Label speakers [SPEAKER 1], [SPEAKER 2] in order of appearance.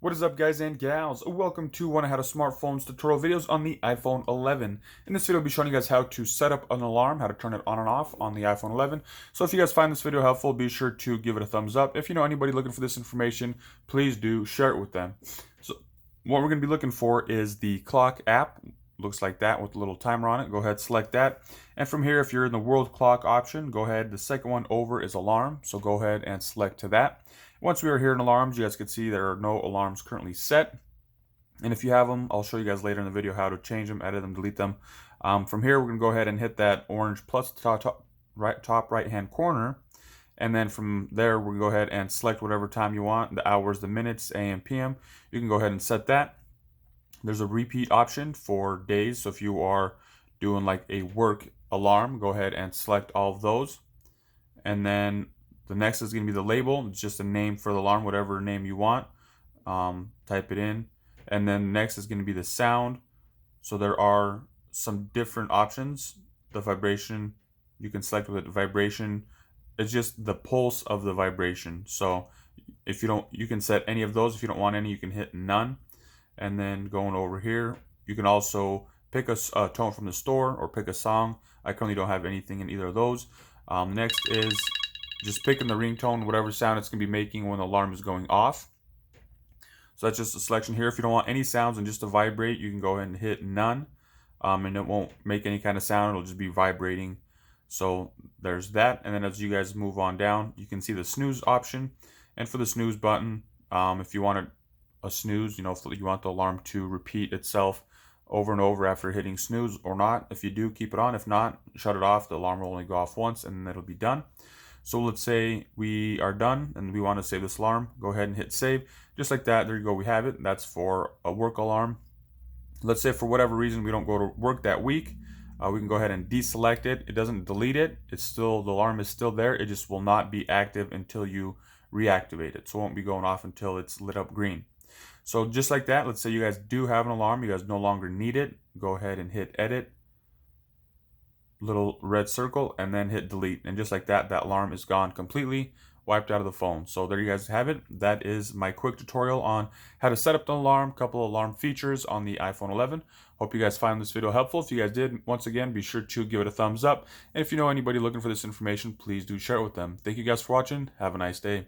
[SPEAKER 1] What is up, guys and gals? Welcome to one of how to smartphones tutorial videos on the iPhone 11. In this video, I'll be showing you guys how to set up an alarm, how to turn it on and off on the iPhone 11. So if you guys find this video helpful, be sure to give it a thumbs up. If you know anybody looking for this information, please do share it with them. So what we're going to be looking for is the clock app. Looks like that with a little timer on it. Go ahead, select that. And from here, if you're in the world clock option, go ahead. The second one over is alarm. So go ahead and select to that. Once we are here in alarms, you guys can see there are no alarms currently set. And if you have them, I'll show you guys later in the video how to change them, edit them, delete them. From here, we're going to go ahead and hit that orange plus top right hand corner. And then from there, we're going to go ahead and select whatever time you want, the hours, the minutes, AM, PM. You can go ahead and set that. There's a repeat option for days. So if you are doing like a work alarm, go ahead and select all of those. And then the next is going to be the label. It's just a name for the alarm, whatever name you want. Type it in. And then next is going to be the sound. So there are some different options. The vibration, you can select with it. Vibration, it's just the pulse of the vibration. So if you don't, you can set any of those. If you don't want any, you can hit none. And then going over here, you can also pick a tone from the store or pick a song. I currently don't have anything in either of those. Next is just picking the ringtone, whatever sound it's going to be making when the alarm is going off. So that's just a selection here. If you don't want any sounds and just to vibrate, you can go ahead and hit none. And it won't make any kind of sound. It'll just be vibrating. So there's that. And then as you guys move on down, you can see the snooze option. And for the snooze button, if you want a snooze, if you want the alarm to repeat itself over and over after hitting snooze or not. If you do, keep it on. If not, shut it off. The alarm will only go off once and then it'll be done. So let's say we are done and we want to save this alarm. Go ahead and hit save. Just like that, there you go, we have it. That's for a work alarm. Let's say for whatever reason we don't go to work that week. We can go ahead and deselect it. It doesn't delete it. It's still, the alarm is still there. It just will not be active until you reactivate it. So it won't be going off until it's lit up green. So just like that, let's say you guys do have an alarm, you guys no longer need it. Go ahead and hit edit, little red circle, and then hit delete. And just like that, that alarm is gone completely, wiped out of the phone. So there you guys have it. That is my quick tutorial on how to set up the alarm, couple of alarm features on the iPhone 11. Hope you guys found this video helpful. If you guys did, once again, be sure to give it a thumbs up. And if you know anybody looking for this information, please do share it with them. Thank you guys for watching. Have a nice day.